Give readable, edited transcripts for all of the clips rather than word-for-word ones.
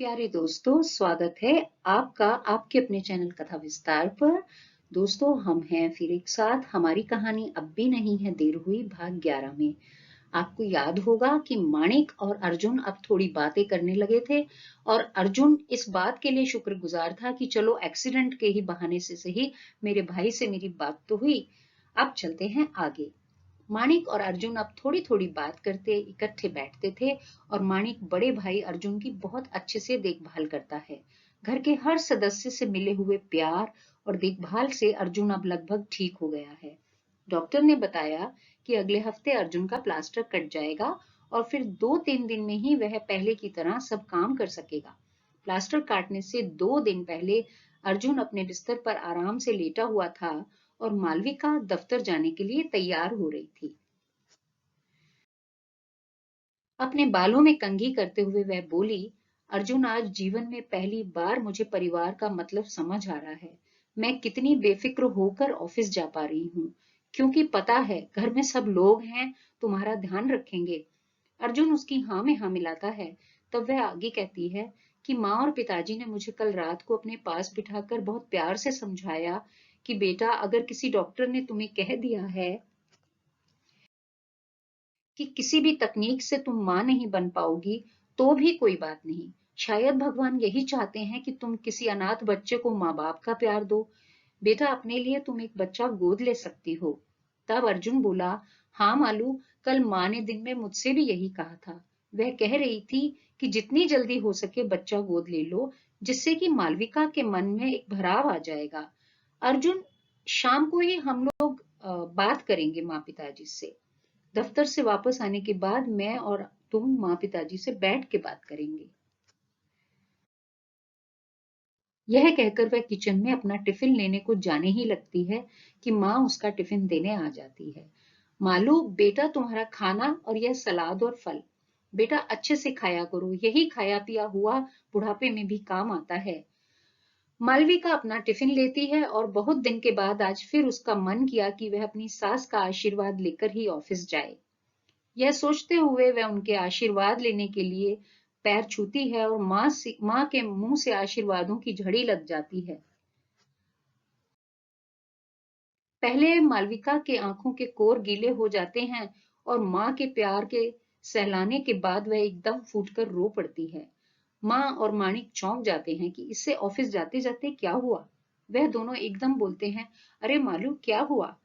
प्यारे दोस्तों, स्वागत है आपका आपके अपने चैनल कथा विस्तार पर। दोस्तों, हम हैं फिर एक साथ। हमारी कहानी अब भी नहीं है देर हुई भाग 11 में। आपको याद होगा कि माणिक और अर्जुन अब थोड़ी बातें करने लगे थे और अर्जुन इस बात के लिए शुक्रगुजार था कि चलो एक्सीडेंट के ही बहाने से सही मेरे भाई से मेरी बात तो हुई। अब चलते हैं आगे। माणिक और अर्जुन अब थोड़ी थोड़ी बात करते इकट्ठे बैठते थे और माणिक बड़े भाई अर्जुन की बहुत अच्छे से देखभाल करता है। घर के हर सदस्य से मिले हुए प्यार और देखभाल से अर्जुन अब लगभग ठीक हो गया है। डॉक्टर ने बताया कि अगले हफ्ते अर्जुन का प्लास्टर कट जाएगा और फिर 2-3 दिन में ही वह पहले की तरह सब काम कर सकेगा। प्लास्टर काटने से 2 दिन पहले अर्जुन अपने बिस्तर पर आराम से लेटा हुआ था और मालविका दफ्तर जाने के लिए तैयार हो रही थी। अपने बालों में कंघी करते हुए वह बोली, अर्जुन, आज जीवन में पहली बार मुझे परिवार का मतलब समझ आ रहा है। मैं कितनी बेफिक्र होकर ऑफिस जा पा रही हूँ, क्योंकि पता है घर में सब लोग हैं, तुम्हारा ध्यान रखेंगे। अर्जुन उसकी हाँ में हाँ मिलाता है। तब वह आगे कहती है कि माँ और पिताजी ने मुझे कल रात को अपने पास बिठाकर बहुत प्यार से समझाया कि बेटा, अगर किसी डॉक्टर ने तुम्हें कह दिया है कि किसी भी तकनीक से तुम मां नहीं बन पाओगी, तो भी कोई बात नहीं। शायद भगवान यही चाहते हैं कि तुम किसी अनाथ बच्चे को माँ बाप का प्यार दो। बेटा, अपने लिए तुम एक बच्चा गोद ले सकती हो। तब अर्जुन बोला, हाँ मालू, कल माँ ने दिन में मुझसे भी यही कहा था। वह कह रही थी कि जितनी जल्दी हो सके बच्चा गोद ले लो, जिससे कि मालविका के मन में एक भराव आ जाएगा। अर्जुन, शाम को ही हम लोग बात करेंगे माँ पिताजी से। दफ्तर से वापस आने के बाद मैं और तुम माँ पिताजी से बैठ के बात करेंगे। यह कहकर वह किचन में अपना टिफिन लेने को जाने ही लगती है कि माँ उसका टिफिन देने आ जाती है। मालू, बेटा, तुम्हारा खाना और यह सलाद और फल। बेटा, अच्छे से खाया करो, यही खाया पिया हुआ बुढ़ापे में भी काम आता है। मालविका अपना टिफिन लेती है और बहुत दिन के बाद आज फिर उसका मन किया कि वह अपनी सास का आशीर्वाद लेकर ही ऑफिस जाए। यह सोचते हुए वह उनके आशीर्वाद लेने के लिए पैर छूती है और माँ के मुंह से आशीर्वादों की झड़ी लग जाती है। पहले मालविका के आंखों के कोर गीले हो जाते हैं और माँ के प्यार के सहलाने के बाद वह एकदम फूटकर रो पड़ती है। माँ और माणिक चौंक जाते हैं कि इससे ऑफिस जाते जाते क्या हुआ। वह दोनों एकदम बोलते हैं, अरे मालू, क्या हुआ।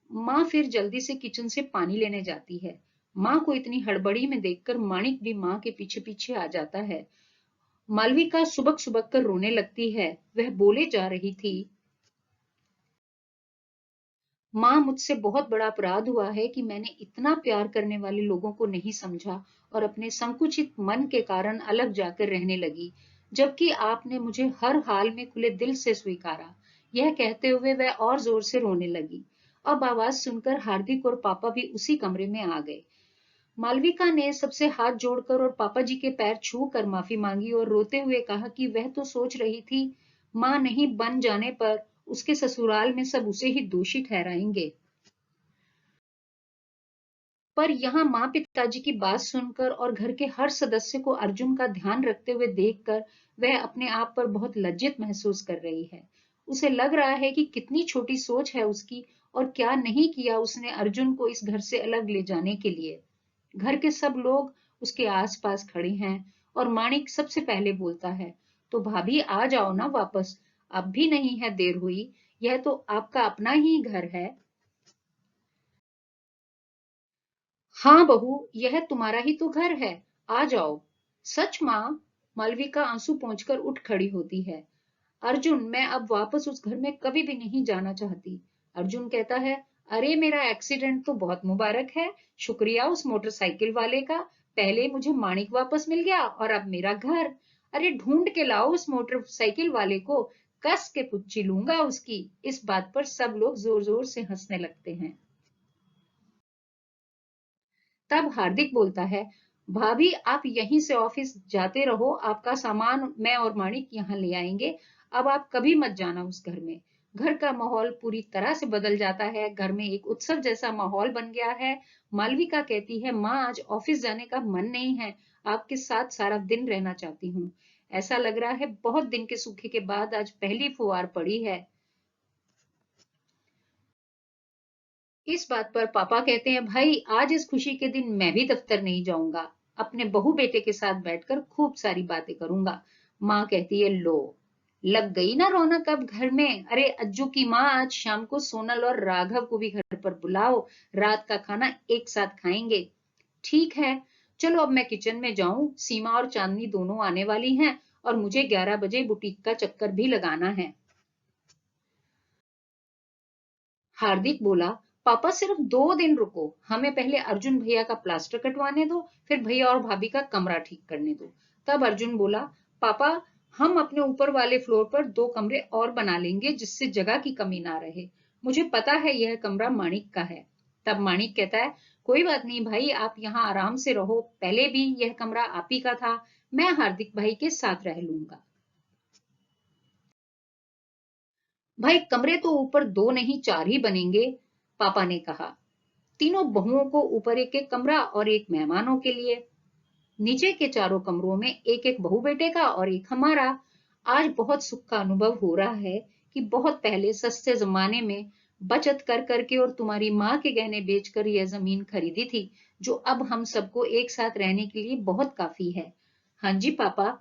माँ फिर जल्दी से किचन से पानी लेने जाती है। माँ को इतनी हड़बड़ी में देखकर माणिक भी माँ के पीछे पीछे आ जाता है। मालविका सुबक सुबक कर रोने लगती है। वह बोले जा रही थी, माँ, मुझसे बहुत बड़ा अपराध हुआ है कि मैंने इतना प्यार करने वाले लोगों को नहीं समझा और अपने संकुचित मन के कारण अलग जाकर रहने लगी, जबकि आपने मुझे हर हाल में खुले दिल से स्वीकारा। यह कहते हुए वह और जोर से रोने लगी। अब आवाज सुनकर हार्दिक और पापा भी उसी कमरे में आ गए। मालविका ने सबसे हाथ जोड़कर और पापा जी के पैर छू कर माफी मांगी और रोते हुए कहा कि वह तो सोच रही थी मां नहीं बन जाने पर उसके ससुराल में सब उसे ही दोषी ठहराएंगे। पर यहाँ माँ पिताजी की बात सुनकर और घर के हर सदस्य को अर्जुन का ध्यान रखते हुए देखकर वह अपने आप पर बहुत लज्जित महसूस कर रही है। उसे लग रहा है कि कितनी छोटी सोच है उसकी और क्या नहीं किया उसने अर्जुन को इस घर से अलग ले जाने के लिए। घर के सब लोग उसके आसपास खड़े हैं और माणिक सबसे पहले बोलता है, तो भाभी, आ जाओ ना वापस। अब भी नहीं है देर हुई, यह तो आपका अपना ही घर है। हाँ बहू, यह तुम्हारा ही तो घर है, आ जाओ। सच माँ। मालविका आंसू पोंछकर उठ खड़ी होती है। अर्जुन, मैं अब वापस उस घर में कभी भी नहीं जाना चाहती। अर्जुन कहता है, अरे मेरा एक्सीडेंट तो बहुत मुबारक है। शुक्रिया उस मोटरसाइकिल वाले का। पहले मुझे माणिक वापस मिल गया और अब मेरा घर। अरे ढूंढ के लाओ उस मोटरसाइकिल वाले को, कस के पुच्ची लूंगा उसकी। इस बात पर सब लोग जोर जोर से हंसने लगते हैं। तब हार्दिक बोलता है, भाभी, आप यहीं से ऑफिस जाते रहो, आपका सामान मैं और माणिक यहाँ ले आएंगे। अब आप कभी मत जाना उस घर में। घर का माहौल पूरी तरह से बदल जाता है। घर में एक उत्सव जैसा माहौल बन गया है। मालविका कहती है, माँ, आज ऑफिस जाने का मन नहीं है, आपके साथ सारा दिन रहना चाहती हूँ। ऐसा लग रहा है बहुत दिन के सूखे के बाद आज पहली फुहार पड़ी है। इस बात पर पापा कहते हैं, भाई आज इस खुशी के दिन मैं भी दफ्तर नहीं जाऊंगा, अपने बहू बेटे के साथ बैठकर खूब सारी बातें करूंगा। माँ कहती है, लो लग गई ना रौनक अब घर में। अरे अज्जू की माँ, आज शाम को सोनल और राघव को भी घर पर बुलाओ, रात का खाना एक साथ खाएंगे। ठीक है, चलो अब मैं किचन में जाऊं, सीमा और चांदनी दोनों आने वाली हैं और मुझे 11 बजे बुटीक का चक्कर भी लगाना है। हार्दिक बोला, पापा सिर्फ 2 दिन रुको, हमें पहले अर्जुन भैया का प्लास्टर कटवाने दो, फिर भैया और भाभी का कमरा ठीक करने दो। तब अर्जुन बोला, पापा हम अपने ऊपर वाले फ्लोर पर 2 कमरे और बना लेंगे जिससे जगह की कमी ना रहे। मुझे पता है यह कमरा माणिक का है। तब माणिक कहता है, कोई बात नहीं भाई, आप यहाँ आराम से रहो, पहले भी यह कमरा आप ही का था, मैं हार्दिक भाई के साथ रह लूंगा। भाई कमरे तो ऊपर 2 नहीं 4 ही बनेंगे, पापा ने कहा। तीनों बहुओं को ऊपर एक एक कमरा और एक मेहमानों के लिए। नीचे के चारों कमरों में एक एक बहू बेटे का और एक हमारा। आज बहुत सुख का अनुभव हो रहा है कि बहुत पहले सस्ते जमाने में बचत कर करके और तुम्हारी माँ के गहने बेचकर यह जमीन खरीदी थी, जो अब हम सबको एक साथ रहने के लिए बहुत काफी है। हाँ जी पापा,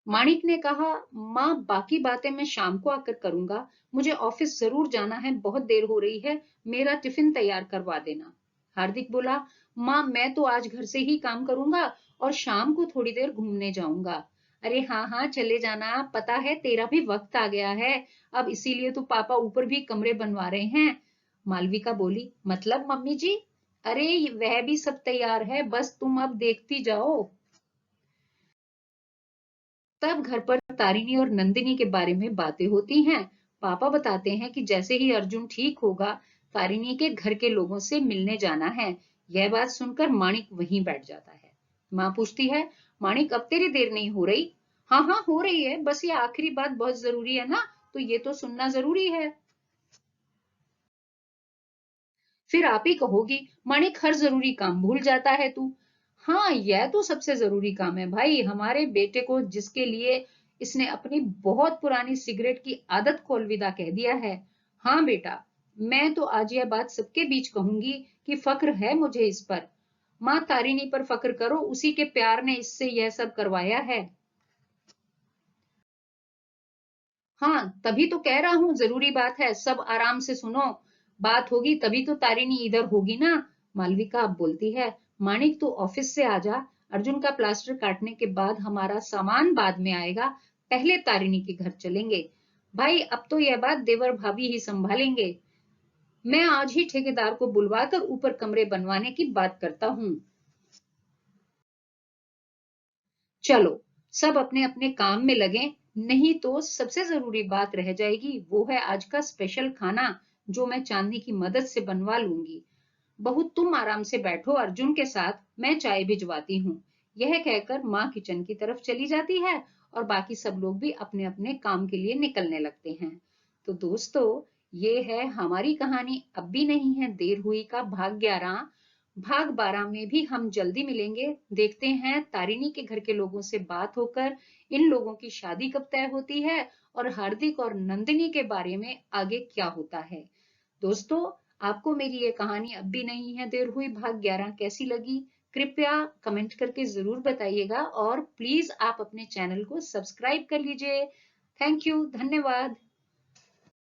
माणिक ने कहा। माँ बाकी बातें मैं शाम को आकर करूंगा, मुझे ऑफिस जरूर जाना है, बहुत देर हो रही है, मेरा टिफिन तैयार करवा देना। हार्दिक बोला, माँ मैं तो आज घर से ही काम करूंगा और शाम को थोड़ी देर घूमने जाऊंगा। अरे हाँ हाँ चले जाना, पता है तेरा भी वक्त आ गया है, अब इसीलिए तो पापा ऊपर भी कमरे बनवा रहे हैं। मालविका बोली, मतलब मम्मी जी? अरे वह भी सब तैयार है, बस तुम अब देखती जाओ। तब घर पर तारिणी और नंदिनी के बारे में बातें होती हैं। पापा बताते हैं कि जैसे ही अर्जुन ठीक होगा, तारिणी के घर के लोगों से मिलने जाना है। यह बात सुनकर माणिक वहीं बैठ जाता है। माँ पूछती है, माणिक अब तेरी देर नहीं हो रही? हाँ हाँ हो रही है, बस ये आखिरी बात बहुत जरूरी है ना, तो ये तो सुनना जरूरी है। फिर आप ही कहोगी, माणिक हर जरूरी काम भूल जाता है तू। हाँ यह तो सबसे जरूरी काम है भाई, हमारे बेटे को जिसके लिए इसने अपनी बहुत पुरानी सिगरेट की आदत को अलविदा कह दिया है। हाँ बेटा, मैं तो आज यह बात सबके बीच कहूंगी कि फक्र है मुझे इस पर। माँ तारिणी पर फक्र करो, उसी के प्यार ने इससे यह सब करवाया है। हाँ तभी तो कह रहा हूँ जरूरी बात है, सब आराम से सुनो, बात होगी तभी तो तारिणी इधर होगी ना। मालविका अब बोलती है, माणिक तू ऑफिस से आ जा, अर्जुन का प्लास्टर काटने के बाद हमारा सामान बाद में आएगा, पहले तारिणी के घर चलेंगे। भाई अब तो यह बात देवर भाभी ही संभालेंगे, मैं आज ही ठेकेदार को बुलवाकर ऊपर कमरे बनवाने की बात करता हूँ। चलो सब अपने अपने काम में लगे, नहीं तो सबसे जरूरी बात रह जाएगी, वो है आज का स्पेशल खाना, जो मैं चांदनी की मदद से बनवा लूंगी। बहू तुम आराम से बैठो अर्जुन के साथ, मैं चाय भिजवाती हूँ। यह कहकर माँ किचन की तरफ चली जाती है और बाकी सब लोग भी अपने अपने काम के लिए निकलने लगते हैं। तो दोस्तों, ये है हमारी कहानी अब भी नहीं है देर हुई का भाग 11। भाग 12 में भी हम जल्दी मिलेंगे। देखते हैं तारिणी के घर के लोगों से बात होकर इन लोगों की शादी कब तय होती है और हार्दिक और नंदिनी के बारे में आगे क्या होता है। दोस्तों, आपको मेरी ये कहानी अब भी नहीं है देर हुई भाग 11 कैसी लगी, कृपया कमेंट करके जरूर बताइएगा और प्लीज आप अपने चैनल को सब्सक्राइब कर लीजिए। थैंक यू, धन्यवाद।